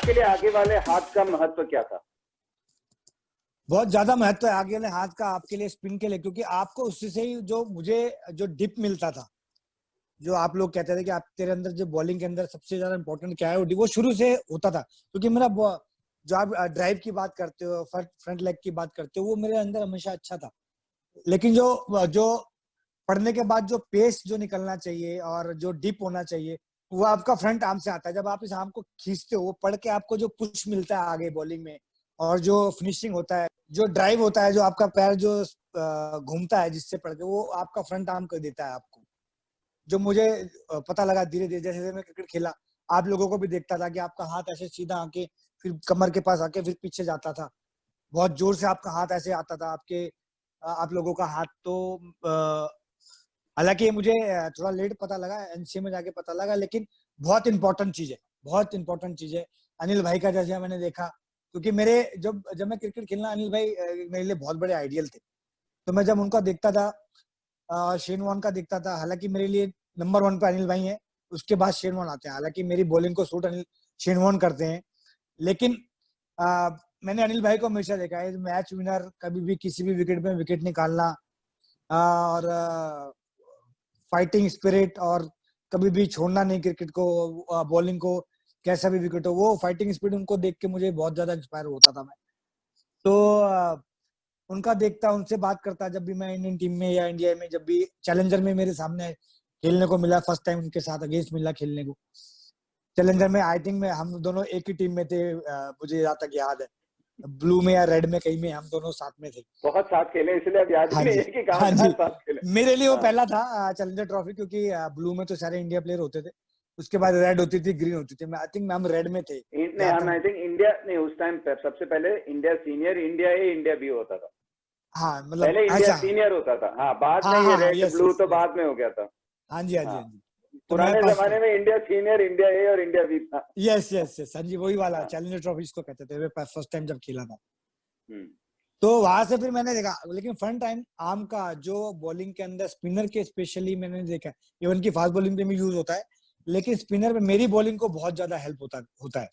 आपके लिए आगे वाले हाथ का महत्व क्या था? बहुत ज्यादा महत्व है आगे वाले हाथ का आपके लिए स्पिन के लिए, क्योंकि आपको उससे ही जो मुझे जो डिप मिलता था, जो आप लोग कहते थे कि आप तेरे अंदर जो बॉलिंग के अंदर सबसे ज्यादा इंपॉर्टेंट क्या है, वो शुरू से होता था। क्योंकि मेरा जो आप ड्राइव की बात करते हो, फ्रंट लेग की बात करते हो, वो मेरे अंदर हमेशा अच्छा था। लेकिन जो जो पढ़ने के बाद जो पेस जो निकलना चाहिए और जो डिप होना चाहिए, वो आपका फ्रंट आर्म से आता है। जब आप इस आर्म को खींचते हो, वो पढ़ के आपको जो पुश मिलता है आगे बॉलिंग में, और जो फिनिशिंग होता है, जो ड्राइव होता है, जो आपका पैर जो घूमता है जिससे पढ़ के, वो आपका फ्रंट आर्म कर देता है आपको। जो मुझे पता लगा धीरे धीरे, जैसे मैं क्रिकेट खेला, आप लोगों को भी देखता था कि आपका हाथ ऐसे सीधा आके फिर कमर के पास आके फिर पीछे जाता था, बहुत जोर से आपका हाथ ऐसे आता था आपके, आप लोगों का हाथ। तो हालांकि मुझे थोड़ा लेट पता लगा, एनसीए में जाके पता लगा, लेकिन बहुत इंपॉर्टेंट चीज है, बहुत इंपॉर्टेंट चीज है। अनिल भाई का जैसे मैंने देखा, क्योंकि मेरे जब जब मैं क्रिकेट खेलना, अनिल भाई मेरे लिए बहुत बड़े आइडियल थे। तो मैं जब उनका देखता था, शेन वॉर्न का देखता था, हालांकि मेरे लिए नंबर 1 पे अनिल भाई है, उसके बाद शेन वॉर्न आते हैं। हालांकि मेरी बॉलिंग को सूट शेन वॉर्न करते हैं, लेकिन मैंने अनिल भाई को हमेशा देखा है मैच विनर, कभी भी किसी भी विकेट में विकेट निकालना, और फाइटिंग स्पिरिट, और कभी भी छोड़ना नहीं क्रिकेट को, बॉलिंग को, कैसा भी विकेट हो। वो फाइटिंग स्पिरिट उनको देख के मुझे बहुत ज्यादा इंस्पायर होता था मैं। तो उनका देखता, उनसे बात करता, जब भी मैं इंडियन टीम में या इंडिया में, जब भी चैलेंजर में मेरे सामने खेलने को मिला, फर्स्ट टाइम उनके साथ अगेंस्ट मिला खेलने को चैलेंजर में। आई थिंक में हम दोनों एक ही टीम में थे, मुझे यहाँ तक याद है, ब्लू में या रेड में कहीं में हम दोनों साथ में थे। बहुत साथ खेले इसलिए अब याद हाँ नहीं जी, है कि कहाँ हाँ कहाँ जी। साथ खेले। मेरे लिए वो हाँ। पहला था चैलेंजर ट्रॉफी, क्योंकि ब्लू में तो सारे इंडिया प्लेयर होते थे, उसके बाद रेड होती थी, ग्रीन होती थी। मैं आई थिंक हम रेड में थे, नहीं, हम आई थिंक इंडिया नहीं, उस टाइम सबसे पहले इंडिया सीनियर, इंडिया ए, इंडिया बी होता था। हाँ मतलब पहले इंडिया ऐसा। सीनियर होता था, हाँ, बाद में हाँ ये हाँ हाँ, रेड यस ब्लू यस तो यस। बाद में हो गया था। हाँ जी, हाँ जी, हाँ, हाँ जी। तो मैं पुराने फर्स्ट, जमाने में इंडिया सीनियर, इंडिया ए और इंडिया बी था। यस यस यस, हाँ जी, वही वाला हाँ। चैलेंजर ट्रॉफी इसको कहते थे, फर्स्ट टाइम जब खेला था। हम्म। तो वहां से फिर मैंने देखा, लेकिन फ्रंट टाइम आर्म का जो बॉलिंग के अंदर स्पिनर के स्पेशली मैंने देखा, इवन की फास्ट बॉलिंग पे भी यूज होता है, लेकिन स्पिनर में मेरी बॉलिंग को बहुत ज्यादा हेल्प होता है।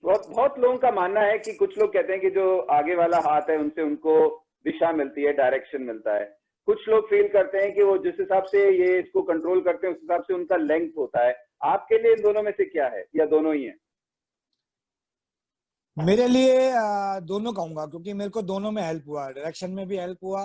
बहुत बहुत लोगों का मानना है कि कुछ लोग कहते हैं कि जो आगे वाला हाथ है उनसे उनको दिशा मिलती है, डायरेक्शन मिलता है। कुछ लोग फील करते हैं कि वो जिस हिसाब से ये इसको कंट्रोल करते हैं उस हिसाब से उनका लेंथ होता है। आपके लिए इन दोनों में से क्या है, या दोनों ही है? मेरे लिए दोनों कहूंगा, क्योंकि मेरे को दोनों में हेल्प हुआ, डायरेक्शन में भी हेल्प हुआ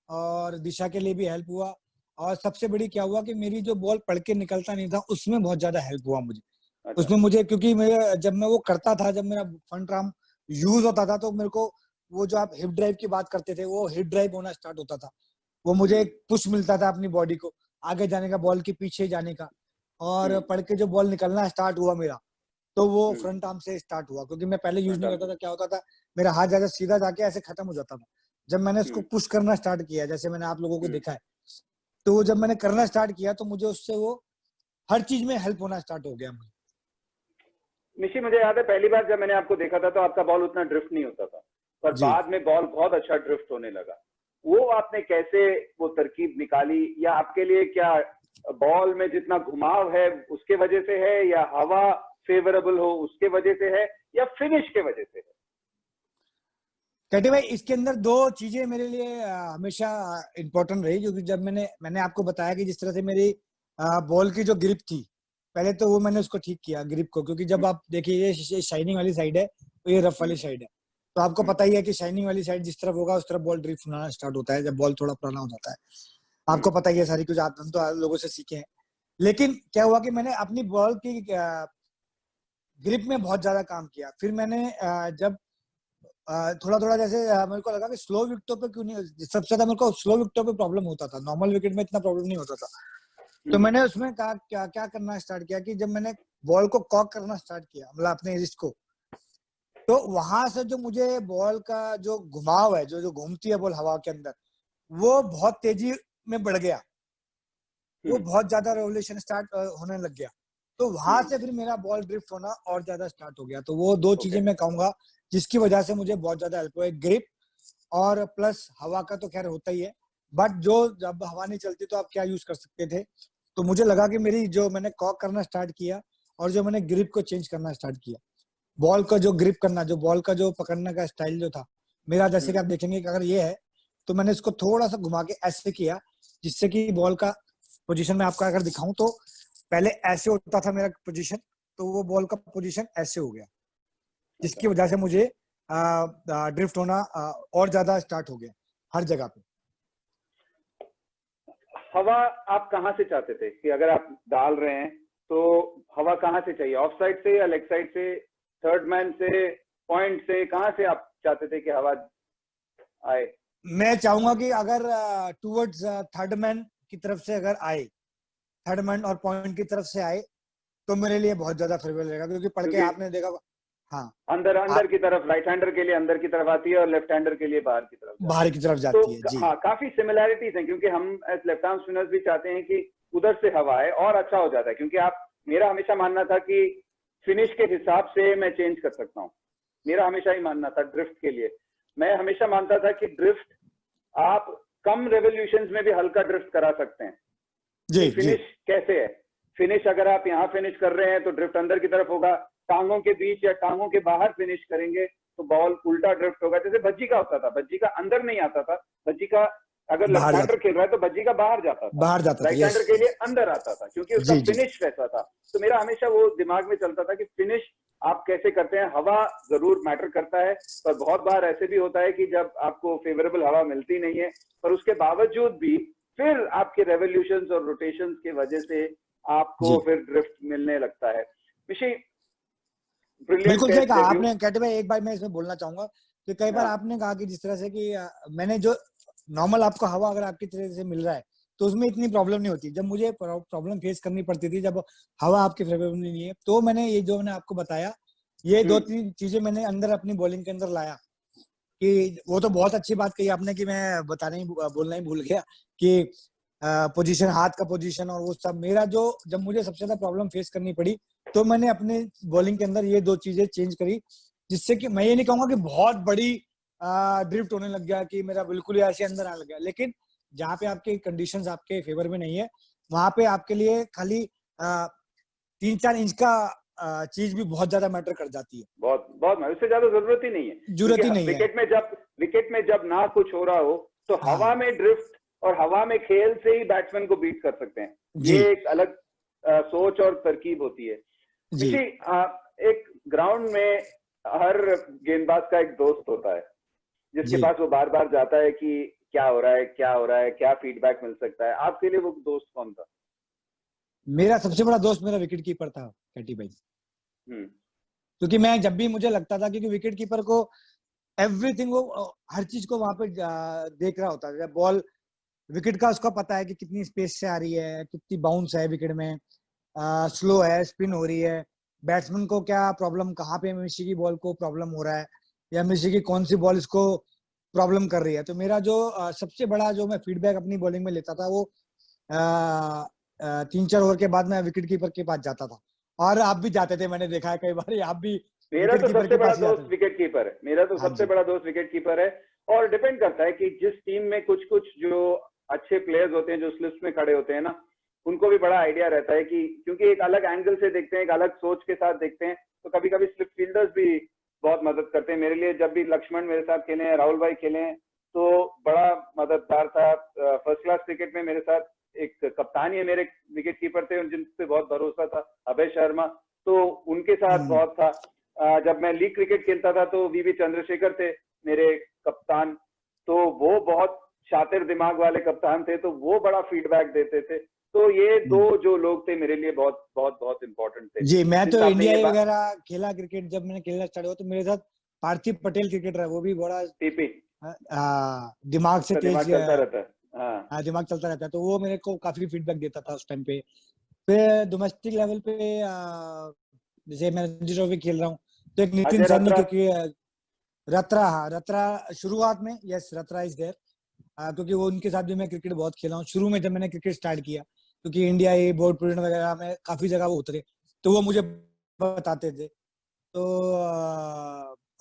और दिशा के लिए भी हेल्प हुआ। और सबसे बड़ी क्या हुआ कि मेरी जो बॉल पढ़ के निकलता नहीं था, उसमें बहुत ज्यादा हेल्प हुआ मुझे। अच्छा। उसमें मुझे, क्योंकि मैं जब मैं वो करता था, जब मेरा फ्रंट आर्म यूज होता था, तो मेरे को वो जो आप हिप ड्राइव की बात करते थे, वो हिप ड्राइव होना स्टार्ट होता था। वो मुझे एक पुश मिलता था अपनी बॉडी को आगे जाने का, बॉल के पीछे जाने का। और पढ़ के जो बॉल निकलना स्टार्ट हुआ मेरा, तो वो फ्रंट आर्म से स्टार्ट हुआ। क्योंकि मैं पहले यूज नहीं करता था, क्या होता था, मेरा हाथ ज्यादा सीधा जाके ऐसे खत्म हो जाता था। जब मैंने इसको पुश करना स्टार्ट किया, जैसे मैंने आप लोगों को देखा है, तो जब मैंने करना स्टार्ट किया, तो मुझे उससे वो हर चीज में हेल्प होना स्टार्ट हो गया मुझे। निशी, मुझे याद है पहली बार जब मैंने आपको देखा था तो आपका बॉल उतना ड्रिफ्ट नहीं होता था, पर जी, बाद में बॉल बहुत अच्छा ड्रिफ्ट होने लगा। वो आपने कैसे वो तरकीब निकाली, या आपके लिए क्या बॉल में जितना घुमाव है उसके वजह से है, या हवा फेवरेबल हो उसके वजह से है, या फिनिश के वजह से है? कहते भाई, इसके अंदर दो चीजें मेरे लिए हमेशा इंपॉर्टेंट रही। क्योंकि जब मैंने आपको बताया कि जिस तरह से मेरी बॉल की जो ग्रिप थी, पहले तो वो मैंने उसको ठीक किया ग्रिप को। क्योंकि जब आप देखिए, ये शाइनिंग वाली साइड है, तो ये रफ वाली साइड है। तो आपको पता ही है कि शाइनिंग वाली साइड जिस तरफ होगा, उस तरफ बॉल ड्रिफ्ट होना स्टार्ट होता है, जब बॉल थोड़ा पुराना हो जाता है। आपको पता ही है सारी कुछ, आप हम तो लोगों से सीखे हैं। लेकिन क्या हुआ कि मैंने अपनी बॉल की ग्रिप में बहुत ज्यादा काम किया। फिर मैंने जब थोड़ा थोड़ा, जैसे मेरे को लगा कि स्लो विकेटों पे क्यों नहीं, सबसे ज्यादा मेरे को स्लो विकेटों पे प्रॉब्लम होता था, नॉर्मल विकेट में इतना प्रॉब्लम नहीं होता था। तो मैंने उसमें कहा क्या क्या करना स्टार्ट किया, कि जब मैंने बॉल को कॉक करना स्टार्ट किया, मतलब अपने रिस्ट को, तो वहां से जो मुझे बॉल का जो घुमाव है, जो जो घूमती है बॉल हवा के अंदर, वो बहुत तेजी में बढ़ गया। वो बहुत ज्यादा रेवोल्यूशन स्टार्ट होने लग गया। तो वहां से फिर मेरा बॉल ड्रिफ्ट होना और ज्यादा स्टार्ट हो गया। तो वो दो चीजें मैं कहूंगा जिसकी वजह से मुझे बहुत ज्यादा हेल्प हुआ, ग्रिप और प्लस हवा का तो खैर होता ही है। बट जो जब हवा नहीं चलती तो आप क्या यूज कर सकते थे, तो मुझे लगा कि मेरी जो मैंने कॉक करना स्टार्ट किया, और जो मैंने ग्रिप को चेंज करना स्टार्ट किया, बॉल का जो ग्रिप करना, जो बॉल का जो पकड़ने का स्टाइल जो था मेरा, जैसे कि आप देखेंगे कि अगर ये है तो मैंने इसको थोड़ा सा घुमा के ऐसे किया, जिससे कि बॉल का पोजीशन में आपका अगर दिखाऊं तो पहले ऐसे होता था मेरा पोजीशन, तो वो बॉल का पोजीशन ऐसे हो गया, जिसकी वजह से मुझे ड्रिफ्ट होना और ज्यादा स्टार्ट हो गया हर जगह पे। हवा आप कहाँ से चाहते थे कि अगर आप डाल रहे हैं तो हवा कहाँ से चाहिए, ऑफ साइड से या लेग साइड से, थर्ड मैन से, पॉइंट से, कहाँ से आप चाहते थे कि हवा आए? मैं चाहूंगा कि अगर टूवर्ड्स थर्ड मैन की तरफ से अगर आए, थर्ड मैन और पॉइंट की तरफ से आए तो मेरे लिए बहुत ज्यादा फेवरेबल रहेगा, क्योंकि पढ़ के आपने देखा, हाँ, अंदर की तरफ, राइट हैंडर के लिए अंदर की तरफ आती है और लेफ्ट हैंडर के लिए बाहर की तरफ जाती है। जी। हाँ, काफी सिमिलैरिटीज हैं, क्योंकि हम एज लेफ्ट आर्म स्पिनर्स भी चाहते हैं कि उधर से हवा आए और अच्छा हो जाता है, क्योंकि मेरा हमेशा मानना था कि फिनिश के हिसाब से मैं चेंज कर सकता हूँ। मेरा हमेशा ही मानना था ड्रिफ्ट के लिए, मैं हमेशा मानता था कि ड्रिफ्ट आप कम रेवोल्यूशंस में भी हल्का ड्रिफ्ट करा सकते हैं। जी, फिनिश कैसे है, फिनिश अगर आप यहाँ फिनिश कर रहे हैं तो ड्रिफ्ट अंदर की तरफ होगा, टांगों के बीच या टांगों के बाहर फिनिश करेंगे तो बॉल उल्टा ड्रिफ्ट होगा। जैसे भज्जी का होता था, भज्जी का अंदर नहीं आता था, भज्जी का अगर लेफ्ट हैंडर खेल रहा है तो भज्जी का बाहर जाता था, राइट हैंडर के लिए अंदर आता था, क्योंकि उसका फिनिश वैसा था। तो मेरा हमेशा वो दिमाग में चलता था कि फिनिश आप कैसे करते हैं। हवा जरूर मैटर करता है, पर बहुत बार ऐसे भी होता है कि जब आपको फेवरेबल हवा मिलती नहीं है, पर उसके बावजूद भी फिर आपके रेवोल्यूशंस और रोटेशंस की वजह से आपको फिर ड्रिफ्ट मिलने लगता है। मिशी, बिल्कुल सही कहा आपने कैटे भाई। एक बार मैं इसमें बोलना चाहूंगा कि कई बार आपने कहा कि जिस तरह से कि मैंने जो नॉर्मल आपको हवा अगर आपकी तरह से मिल रहा है तो उसमें इतनी प्रॉब्लम नहीं होती। जब मुझे प्रॉब्लम फेस करनी पड़ती थी जब हवा आपके फेवरेबल नहीं है, तो मैंने ये जो मैंने आपको बताया, ये 2-3 चीजें मैंने अंदर अपनी बॉलिंग के अंदर लाया। कि वो तो बहुत अच्छी बात कही आपने कि मैं बोलना ही भूल गया कि पोजीशन, हाथ का पोजीशन और वो सब। मेरा जो जब मुझे सबसे ज्यादा प्रॉब्लम फेस करनी पड़ी तो मैंने अपने बॉलिंग के अंदर ये 2 चीजें चेंज करी, जिससे कि मैं ये नहीं कहूंगा कि बहुत बड़ी ड्रिफ्ट होने लग गया कि मेरा बिल्कुल ही ऐसे अंदर आने लग गया, लेकिन जहाँ पे आपके कंडीशंस आपके फेवर में नहीं है वहां पे आपके लिए खाली 3-4 इंच का चीज भी बहुत ज्यादा मैटर कर जाती है। बहुत उससे ज्यादा जरूरत ही नहीं है, जरूरत ही नहीं है। विकेट में जब ना कुछ हो रहा हो तो हवा में ड्रिफ्ट और हवा में खेल से ही बैट्समैन को बीट कर सकते हैं। ये एक अलग सोच और तरकीब होती है। किसी एक ग्राउंड में हर गेंदबाज का एक दोस्त होता है जिसके पास वो बार बार जाता है कि क्या हो रहा है, क्या हो रहा है, क्या फीडबैक मिल सकता है। आपके लिए वो दोस्त कौन था? मेरा सबसे बड़ा दोस्त मेरा विकेट कीपर था, कैटी भाई। क्योंकि मैं जब भी मुझे लगता था, क्योंकि विकेट कीपर को एवरीथिंग, वो हर चीज को वहां पे देख रहा होता है। बॉल विकेट का उसका पता है कि कितनी स्पेस से आ रही है, कितनी बाउंस है विकेट में, स्लो है, स्पिन हो रही है, बैट्समैन को क्या प्रॉब्लम, कहाँ पे मिशी की बॉल को प्रॉब्लम हो रहा है या मिशी की कौन सी बॉल इसको प्रॉब्लम कर रही है। तो मेरा जो सबसे बड़ा जो मैं फीडबैक अपनी बॉलिंग में लेता था वो 3-4 ओवर के बाद मैं विकेट कीपर के पास जाता था। और आप भी जाते थे, मैंने देखा है कई बार आप भी। मेरा तो सबसे बड़ा दोस्त विकेट कीपर है, मेरा तो सबसे बड़ा दोस्त विकेट कीपर है। और डिपेंड करता है कि जिस टीम में कुछ जो अच्छे प्लेयर्स होते हैं जो स्लिप्स में खड़े होते हैं ना, उनको भी बड़ा आइडिया रहता है कि क्योंकि एक अलग एंगल से देखते हैं, एक अलग सोच के साथ देखते हैं, तो कभी कभी स्लिप फील्डर्स भी बहुत मदद करते हैं। मेरे लिए जब भी लक्ष्मण मेरे साथ खेले हैं, राहुल भाई खेले हैं, तो बड़ा मददगार था। फर्स्ट क्लास क्रिकेट में मेरे साथ एक कप्तान ही मेरे विकेट कीपर थे जिन पे बहुत भरोसा था, अभय शर्मा, तो उनके साथ बहुत था। जब मैं लीग क्रिकेट खेलता था तो वीवी चंद्रशेखर थे मेरे कप्तान, तो वो बहुत शातिर दिमाग वाले कप्तान थे, तो वो बड़ा फीडबैक देते थे। तो ये 2 जो लोग थे मेरे लिए बहुत बहुत बहुत इंपॉर्टेंट थे। जी, मैं तो इंडिया वगैरह खेला क्रिकेट, जब मैंने खेलना स्टार्ट हुआ तो मेरे साथ पार्थिव पटेल क्रिकेटर है, वो भी बड़ा टीपी दिमाग से तेज चलता रहता है। हाँ, दिमाग चलता रहता है, तो वो मेरे को काफी फीडबैक देता था उस टाइम पे। फिर डोमेस्टिक लेवल पे जैसे मैं रणजी ट्रॉफी खेल रहा हूँ तो एक नितिन सैनी, क्योंकि रत्रा शुरुआत में, यस रत्रा इज देयर, क्योंकि वो उनके साथ भी मैं क्रिकेट बहुत खेला हूँ शुरू में जब मैंने क्रिकेट स्टार्ट किया, क्योंकि इंडिया ये बोर्ड टूर्नामेंट वगैरह में काफी जगह वो उतरे तो वो मुझे बताते थे। तो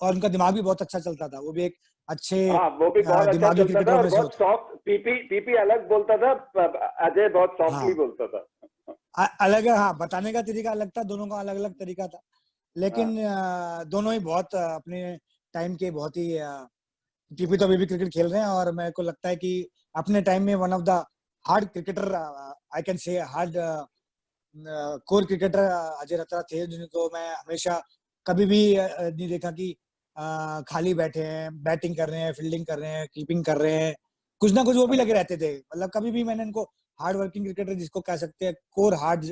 और उनका दिमाग भी बहुत अच्छा चलता था, वो भी एक अच्छे वो भी बहुत अच्छा चलता था और बहुत सॉफ्ट। पीपी अलग बोलता था, अजय बहुत सॉफ्टली बोलता था। अलग है, हाँ, बताने का तरीका अलग था, दोनों का अलग अलग तरीका था, लेकिन दोनों ही बहुत अपने टाइम के बहुत ही टीपी तो अभी भी क्रिकेट खेल रहे हैं, और मेरे को लगता है कि अपने टाइम में one of the hard cricketer, I can say hard core cricketer Ajay Ratra थे, जिनको मैं हमेशा कभी भी नहीं देखा कि खाली बैठे हैं, बैटिंग कर रहे हैं, फील्डिंग कर रहे हैं, कीपिंग कर रहे हैं, कुछ ना कुछ वो भी लगे रहते थे। मतलब कभी भी मैंने इनको हार्ड वर्किंग क्रिकेटर जिसको कह सकते हैं, कोर हार्ड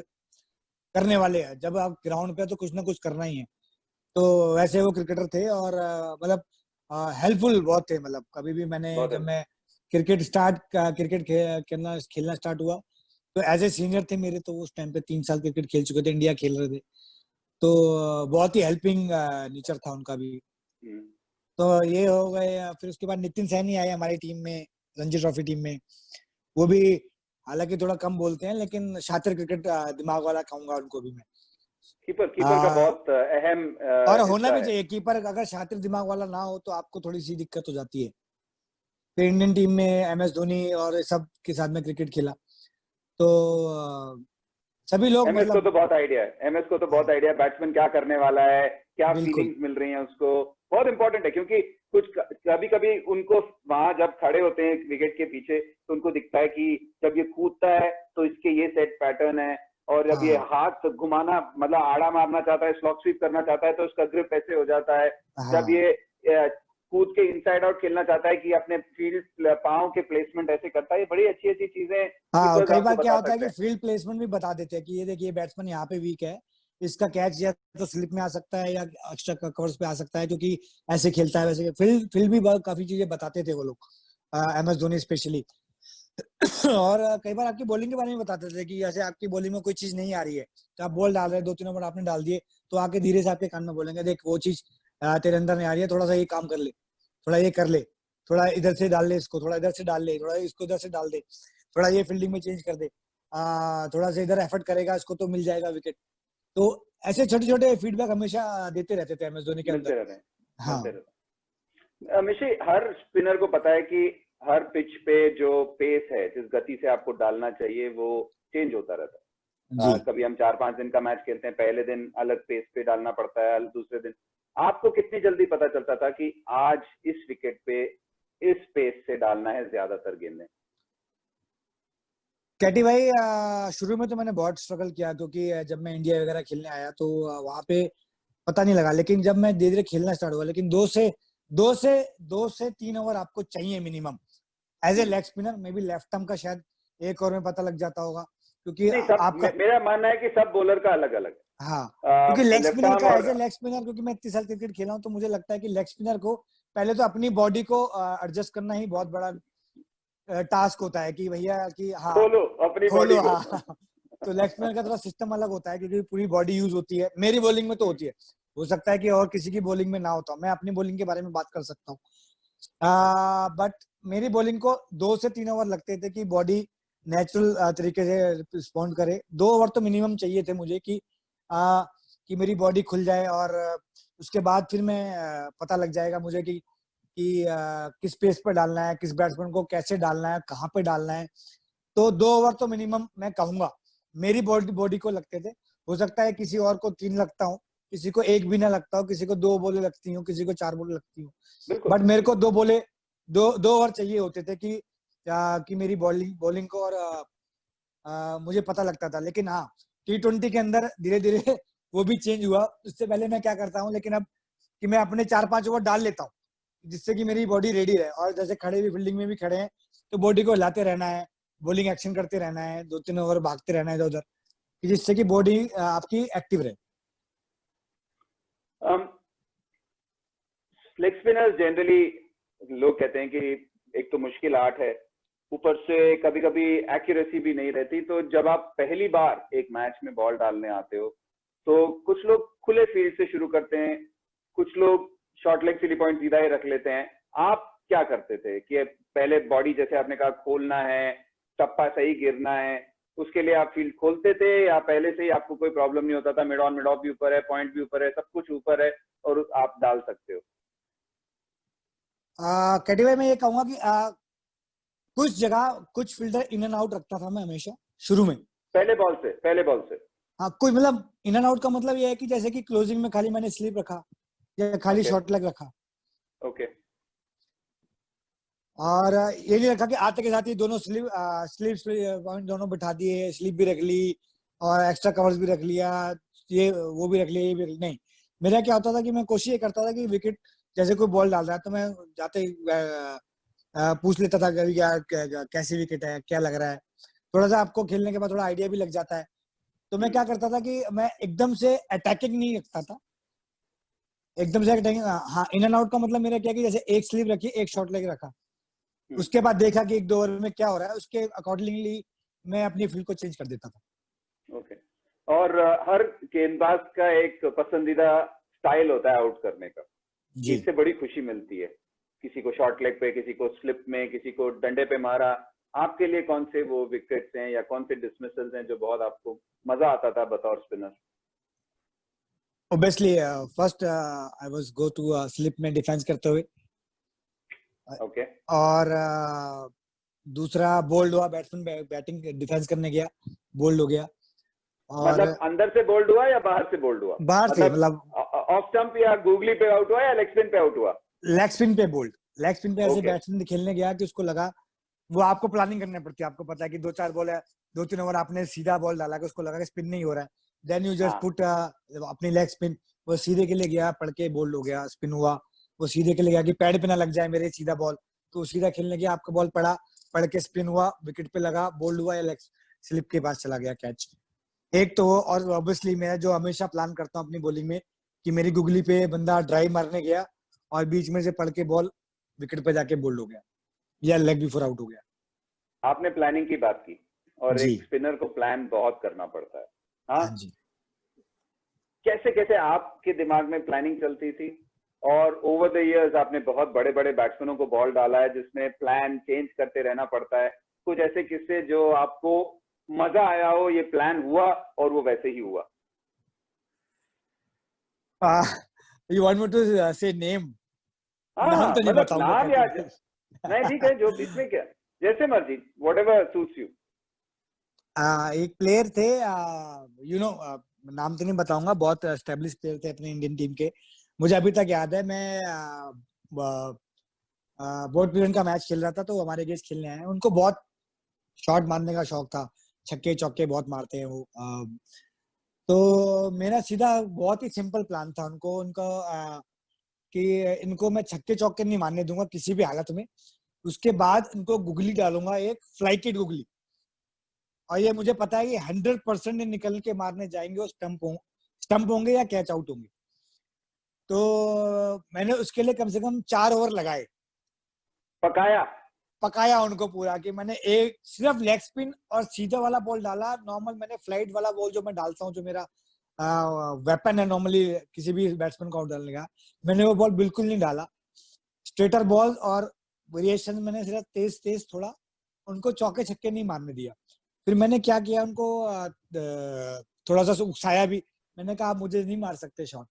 करने वाले हैं, जब आप ग्राउंड पे तो कुछ ना कुछ करना ही है, तो वैसे वो क्रिकेटर थे। और मतलब हेल्पफुल बहुत थे। मतलब कभी भी मैंने, बहुत जब है। मैं क्रिकेट खेलना स्टार्ट हुआ, तो एज ए सीनियर थे मेरे, तो उस टाइम पे 3 साल क्रिकेट खेल चुके थे, इंडिया खेल रहे थे, तो बहुत ही हेल्पिंग नेचर था उनका भी। हम्म। तो ये हो गए। फिर उसके बाद नितिन सैनी आए हमारी टीम में, रणजी ट्रॉफी टीम में। वो भी हालांकि थोड़ा कम बोलते हैं, लेकिन शातिर क्रिकेट दिमाग वाला कहूंगा उनको भी मैं। कीपर कीपर का आ, बहुत अहम और होना हिस्सा भी है। चाहिए कीपर, अगर शातिर दिमाग वाला ना हो तो आपको थोड़ी सी दिक्कत हो जाती है। फिर इंडियन टीम में एमएस धोनी और सब के साथ में क्रिकेट खेला, तो सभी लोग एमएस को मतलब, तो बहुत आइडिया है, एमएस को तो बहुत हाँ, आइडिया है, बैट्समैन क्या करने वाला है, क्या बिल्कुल, फीलिंग्स मिल रही हैं उसको, बहुत इंपॉर्टेंट है। क्योंकि कुछ कभी कभी उनको वहां जब खड़े होते हैं विकेट के पीछे, तो उनको दिखता है कि जब ये कूदता है तो इसके ये सेट पैटर्न है, और जब ये हाँ, हाथ घुमाना मतलब आड़ा मारना चाहता है, स्लॉक स्वीप करना चाहता है, तो उसका ग्रिप ऐसे हो जाता है। जब हाँ, ये कूद के इनसाइड आउट खेलना चाहता है कि अपने फील्ड पाँव के प्लेसमेंट ऐसे करता है। ये बड़ी अच्छी अच्छी चीजें हाँ। और कीपर्स कई आपको बार क्या बता होता है सकते कि हैं। फील्ड प्लेसमेंट भी बता देते हैं कि ये देखिए बैट्समैन यहाँ पे वीक है, इसका कैच या तो स्लिप में आ सकता है या एक्स्ट्रा कवर्स पे आ सकता है, क्योंकि ऐसे खेलता है वैसे। फील्ड फील्ड भी बहुत काफी चीजें बताते थे वो लोग, एमएस धोनी स्पेशली। और कई बार आपकी बॉलिंग के बारे में बताते थे कि जैसे आपकी बॉलिंग में कोई चीज नहीं आ रही है, तो आप बॉल डाल रहे हैं, 2-3 ओवर आपने डाल दिए, तो आके धीरे से आपके कान में बोलेंगे, देख वो चीज तेरे अंदर नहीं आ रही है, थोड़ा सा ये काम कर ले, थोड़ा ये कर ले, थोड़ा इधर से डाल ले इसको, थोड़ा इधर से डाल ले, थोड़ा इसको इधर से डाल दे, थोड़ा ये फील्डिंग में चेंज कर दे, थोड़ा सा इधर एफर्ट करेगा इसको तो मिल जाएगा विकेट। तो ऐसे छोटे छोटे फीडबैक हमेशा देते रहते थे एमएस धोनी के अंदर। मिलते रहते हैं, हाँ मिलते रहते हैं। हमेशा हर स्पिनर को पता है कि हर पिच पे जो पेस है, जिस गति से आपको डालना चाहिए, वो चेंज होता रहता है। जी। कभी हम 4-5 दिन का मैच खेलते हैं, पहले दिन अलग पेस पे डालना पड़ता है, दूसरे दिन। आपको कितनी जल्दी पता चलता था कि आज इस विकेट पे इस पेस से डालना है ज्यादातर गेंदें? कैटी भाई, शुरू में तो मैंने बहुत स्ट्रगल किया, क्योंकि जब मैं इंडिया वगैरह खेलने आया तो वहां पे पता नहीं लगा, लेकिन जब मैं धीरे धीरे खेलना स्टार्ट हुआ, लेकिन दो से 2 से 3 ओवर आपको चाहिए minimum age a hmm. Leg spinner. Maybe left arm का शायद 1 ओवर में पता लग जाता होगा, क्योंकि नहीं, सब आपका, मेरा मानना है कि सब बॉलर का अलग अलग हाँ, क्योंकि लेग लेफ्ट स्पिनर आर्म का और एज ए लेग स्पिनर, क्योंकि मैं 30 साल क्रिकेट खेला हूँ, तो मुझे लगता है कि लेग स्पिनर को पहले तो अपनी बॉडी को एडजस्ट करना ही बहुत बड़ा टास्क होता है, कि भैया कि हाँ, खोलो अपनी बॉडी खोलो, को। हाँ। तो लेग स्पिनर का थोड़ा सिस्टम अलग होता है, क्योंकि पूरी बॉडी यूज होती है, मेरी बॉलिंग में तो होती है, हो सकता है कि और किसी की बॉलिंग में ना होता, मैं अपनी बॉलिंग के बारे में बात कर सकता हूँ। बट मेरी बॉलिंग को 2 से 3 ओवर लगते थे कि बॉडी नेचुरल तरीके से रिस्पॉन्ड करे। 2 ओवर तो मिनिमम चाहिए थे मुझे कि मेरी बॉडी खुल जाए, और उसके बाद फिर मैं पता लग जाएगा मुझे कि किस पेस पे डालना है, किस बैट्समैन को कैसे डालना है, कहाँ पे डालना है। तो 2 ओवर तो मिनिमम मैं कहूंगा मेरी बॉडी को लगते थे। हो सकता है किसी और को 3 लगता हो, किसी को एक भी ना लगता हो, किसी को 2 बोले लगती हो, किसी को 4 बोले लगती हो, बिल्कुल। बट मेरे को 2 बोले, 2 ओवर चाहिए होते थे कि मेरी बॉलिंग को, और मुझे पता लगता था। लेकिन हाँ, T20 के अंदर धीरे धीरे वो भी चेंज हुआ। उससे पहले मैं क्या करता हूँ, लेकिन अब कि मैं अपने 4-5 ओवर डाल लेता हूँ, जिससे कि मेरी बॉडी रेडी रहे, और जैसे खड़े भी फील्डिंग में भी खड़े हैं, तो बॉडी को हिलाते रहना है, बॉलिंग एक्शन करते रहना है, 2-3 ओवर भागते रहना है इधर उधर, जिससे कि बॉडी आपकी एक्टिव रहे। लेग स्पिनर्स जनरली, लोग कहते हैं कि एक तो मुश्किल आर्ट है, ऊपर से कभी कभी एक्यूरेसी भी नहीं रहती। तो जब आप पहली बार एक मैच में बॉल डालने आते हो, तो कुछ लोग खुले फील्ड से शुरू करते हैं, कुछ लोग शॉर्ट लेग चिली पॉइंट सीधा ही रख लेते हैं। आप क्या करते थे कि पहले बॉडी, जैसे आपने कहा, खोलना है, टप्पा सही गिरना है, उसके लिए आप फील्ड खोलते थे, या पहले से ही आपको कोई प्रॉब्लम नहीं होता था, मिड ऑन मिड ऑफ भी ऊपर है, पॉइंट भी ऊपर है, सब कुछ ऊपर है और आप डाल सकते हो? कैटी भाई, मैं ये कहूंगा कि कुछ जगह कुछ फील्डर इन एंड आउट रखता था मैं हमेशा शुरू में, पहले बॉल से। हाँ, कोई मतलब इन एंड आउट का मतलब ये है कि जैसे कि क्लोजिंग में खाली मैंने स्लिप रखा या खाली ओके शॉर्ट लेग रखा, ओके और ये नहीं रखा कि आते के साथ ही दोनों स्लिप पॉइंट दोनों बिठा दिए, स्लिप भी रख ली और एक्स्ट्रा कवर्स भी रख लिया, ये वो भी रख लिया, ये भी नहीं। मेरा क्या होता था कि मैं कोशिश ये करता था कि विकेट जैसे कोई बॉल डाल रहा है तो मैं जाते ही पूछ लेता था कि यार कैसी विकेट है, क्या लग रहा है। थोड़ा सा आपको खेलने के बाद थोड़ा आइडिया भी लग जाता है। तो मैं क्या करता था कि मैं एकदम से अटैकिंग नहीं रखता था, एकदम से अटैकिंग। हाँ, इन एंड आउट का मतलब मेरा क्या कि जैसे एक स्लिप रखी, एक शॉट लेके रखा, उसके बाद देखा कि एक दो ओवर में क्या हो रहा है, उसके अकॉर्डिंगली मैं अपनी फील्ड को चेंज कर देता था। ओके। और हर गेंदबाज का एक पसंदीदा स्टाइल होता है आउट करने का, जी। इससे बड़ी खुशी मिलती है। किसी को शॉर्ट लेग पे, किसी को स्लिप में, किसी को डंडे पे मारा। आपके लिए कौन से वो विकेट्स हैं या कौन से डिसमिसल्स हैं जो बहुत आपको मजा आता था बतौर spinner? Obviously first I was go to slip में डिफेंस करते हुए, ओके और दूसरा बोल्ड हुआ, बैट्समैन बैटिंग डिफेंस करने गया, बोल्ड हो गया। और मतलब अंदर से बोल्ड हुआ या बाहर से बोल्ड हुआ? बाहर से मतलब मतलब ऑफ स्टंप या गूगली पे आउट हुआ या लेग स्पिन पे आउट हुआ? लेग स्पिन पे बोल्ड, लेग स्पिन पे ऐसे ओके बैट्समैन खेलने गया कि उसको लगा, वो आपको प्लानिंग करनी पड़ती है, आपको पता है कि दो चार बॉल है, दो तीन ओवर आपने सीधा बॉल डाला कि उसको लगा कि स्पिन नहीं हो रहा है, देन यू जस्ट हाँ पुट अपनी लेग स्पिन। वो सीधे के लिए गया, पड़ के बोल्ड हो गया, स्पिन हुआ। वो सीधे के लिए गया कि पैड पे ना लग जाए मेरे सीधा बॉल, तो सीधा खेलने गया, आपका बॉल पड़ा, पड़ के स्पिन हुआ, विकेट पे लगा, बोल्ड हुआ या लेग स्लिप के पास चला गया कैच। एक तो वो, और ऑब्वियसली मैं जो हमेशा प्लान करता हूँ अपनी बॉलिंग में कि मेरी गुगली पे बंदा ड्राइव मारने गया और बीच में से पड़ के बॉल विकेट पे जाके बोल्ड हो गया या लेग बिफोर आउट हो गया। आपने प्लानिंग की बात की, और जी। एक स्पिनर को प्लान बहुत करना पड़ता है। हाँ, हाँ जी। कैसे कैसे आपके दिमाग में प्लानिंग चलती थी? और ओवर द इयर्स आपने बहुत बड़े बड़े बैट्समैनों को बॉल डाला है जिसमें प्लान चेंज करते रहना पड़ता है। कुछ ऐसे किस्से जो आपको मजा आया हो, ये प्लान हुआ और वो वैसे ही हुआ? यू वांट मी टू से नेम? हाँ नाम हाँ, तो नहीं मतलब बताऊंगा नाम कहते याद भाई। नहीं, ठीक है, जो इसमें क्या, जैसे मर्जी, वट एवर सूट्स यू। एक प्लेयर थे, यू नो, नाम तो नहीं बताऊंगा, बहुत एस्टेब्लिश प्लेयर थे अपने इंडियन टीम के। मुझे अभी तक याद है, मैं बोर्ड प्लेयर का मैच खेल रहा था तो हमारे गेस्ट खेलने आए, उनको बहुत शॉट मारने का शौक था, छक्के चौके बहुत मारते हैं वो। तो मेरा सीधा बहुत ही सिंपल प्लान था उनको, उनका कि इनको मैं छक्के चौके नहीं मारने दूंगा किसी भी हालत में। उसके बाद इनको गुगली डालूंगा, एक फ्लाइटेड गुगली, और ये मुझे पता है कि 100% निकल के मारने जाएंगे और स्टंप होंगे या कैच आउट होंगे। तो मैंने उसके लिए कम से कम 4 ओवर लगाए, पकाया? पकाया उनको पूरा, कि मैंने एक सिर्फ लेग स्पिन और सीधा वाला बॉल डाला। नॉर्मल मैंने फ्लाइट वाला बॉल जो मैं डालता हूँ, जो मेरा वेपन है नॉर्मली किसी भी बैट्समैन को आउट डालने का, मैंने वो बॉल बिल्कुल नहीं डाला। स्ट्रेटर बॉल और वेरिएशन मैंने सिर्फ तेज तेज थोड़ा, उनको चौके छक्के नहीं मारने दिया। फिर मैंने क्या किया, उनको थोड़ा सा उकसाया भी। मैंने कहा आप मुझे नहीं मार सकते शॉट,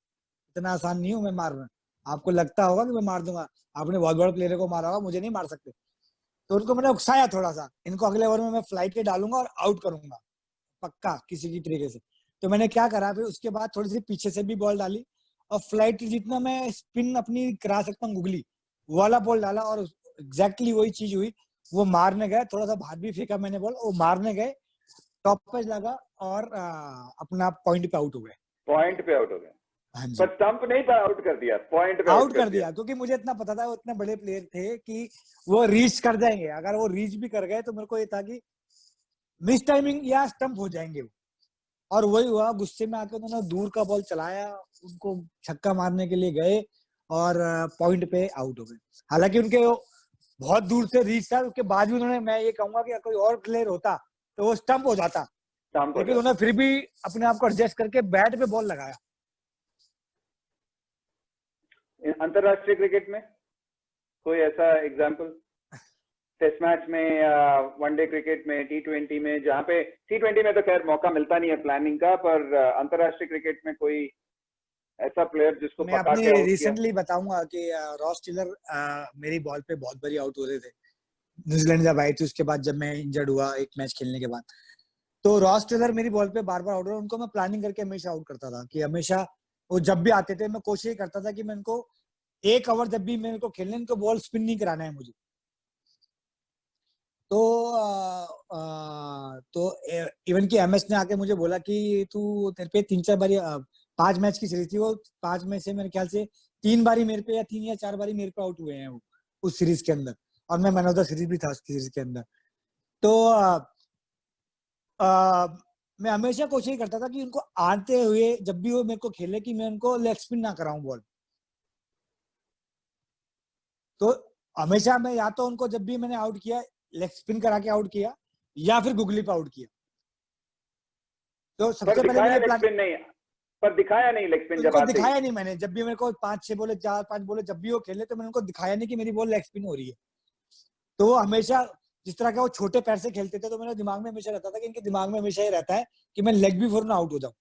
इतना आसान नहीं हूं मैं मारना, आपको लगता होगा कि मैं मार दूंगा, आपने बहुत बड़े प्लेयर को मारा होगा, मुझे नहीं मार सकते। तो उनको मैंने उकसाया थोड़ा सा, इनको अगले ओवर में मैं फ्लाइट के डालूंगा और आउट करूंगा पक्का किसी की तरीके से। तो मैंने क्या करा, फिर उसके बाद थोड़ी सी पीछे से भी बॉल डाली, और फ्लाइट जितना मैं स्पिन अपनी करा सकता हूँ गुगली, वो वाला बॉल डाला, और एग्जैक्टली वही चीज हुई। वो मारने गए, थोड़ा सा बाहर भी फेंका मैंने बॉल, वो मारने गए, टॉप पे लगा और अपना पॉइंट पे आउट हो गए। पॉइंट पे आउट हो गए? हाँ जी। पर स्टंप नहीं पर आउट कर दिया, पॉइंट पे आउट आउट कर कर दिया। दिया, क्योंकि मुझे इतना पता था वो इतने बड़े प्लेयर थे कि वो रीच कर जाएंगे। अगर वो रीच भी कर गए तो मेरे को ये था कि मिस टाइमिंग या स्टंप हो जाएंगे वो। और वही हुआ, गुस्से में आकर उन्होंने दूर का बॉल चलाया, उनको छक्का मारने के लिए गए और पॉइंट पे आउट हो गए। हालांकि उनके बहुत दूर से रीच था, उसके बाद भी उन्होंने, मैं ये कहूंगा कि कोई और प्लेयर होता तो वो स्टंप हो जाता, स्टंप हो लेकिन जाता। उन्होंने फिर भी अपने आप को एडजस्ट करके बैट पे बॉल लगाया। अंतरराष्ट्रीय क्रिकेट में कोई ऐसा एग्जाम्पल, टेस्ट मैच में या वनडे क्रिकेट में, T20 में, जहाँ पे T20 में तो खैर मौका मिलता नहीं है प्लानिंग का, पर अंतरराष्ट्रीय क्रिकेट में कोई ऐसा प्लेयर जिसको मैं पका अपनी के आउट किया? रिसेंटली बताऊंगा कि रॉस टेलर मेरी बॉल पे बहुत बारी आउट हो रहे थे। न्यूजीलैंड जब आई थी उसके बाद, जब मैं इंजर्ड हुआ एक मैच खेलने के बाद, तो रॉस टेलर मेरी बॉल पे बार बार आउट हुए, उनको मैं प्लानिंग करके हमेशा आउट करता था कि हमेशा वो जब भी आते थे मैं कोशिश करता था कि मैं इनको एक ओवर जब भी मेरे को खेलने, इनको बॉल स्पिन नहीं कराना है मुझे। तो इवन की एमएस ने आके मुझे बोला कि तू तेरे पे 3-4 बारी 5 मैच की सीरीज थी वो, 5 में से मेरे ख्याल से 3 बारी मेरे पे या 3 या 4 बारी मेरे पे आउट हुए हैं वो उस सीरीज के अंदर, और मैं मैन ऑफ द सीरीज भी था उस सीरीज के अंदर। तो मैं हमेशा कोशिश करता था कि उनको आते हुए जब भी वो मेरे को खेले कि मैं उनको लेग स्पिन ना कराऊं बॉल। तो हमेशा मैं या तो उनको जब भी मैंने आउट किया लेग स्पिन करा के आउट किया या फिर गुगली पे आउट किया। तो सबसे पहले मैंने लेग स्पिन नहीं, पर दिखाया नहीं लेग स्पिन जब उनको आते दिखाया नहीं मैंने, जब भी मेरे को 5-6 बोले 4-5 बोले जब भी वो खेले तो मैंने उनको दिखाया नहीं कि मेरी बॉल लेग स्पिन हो रही है। तो वो हमेशा जिस तरह का वो छोटे पैर से खेलते थे तो मेरे दिमाग में हमेशा रहता था कि इनके दिमाग में हमेशा ये रहता है कि मैं लेग भी फोर ना आउट हो जाऊं।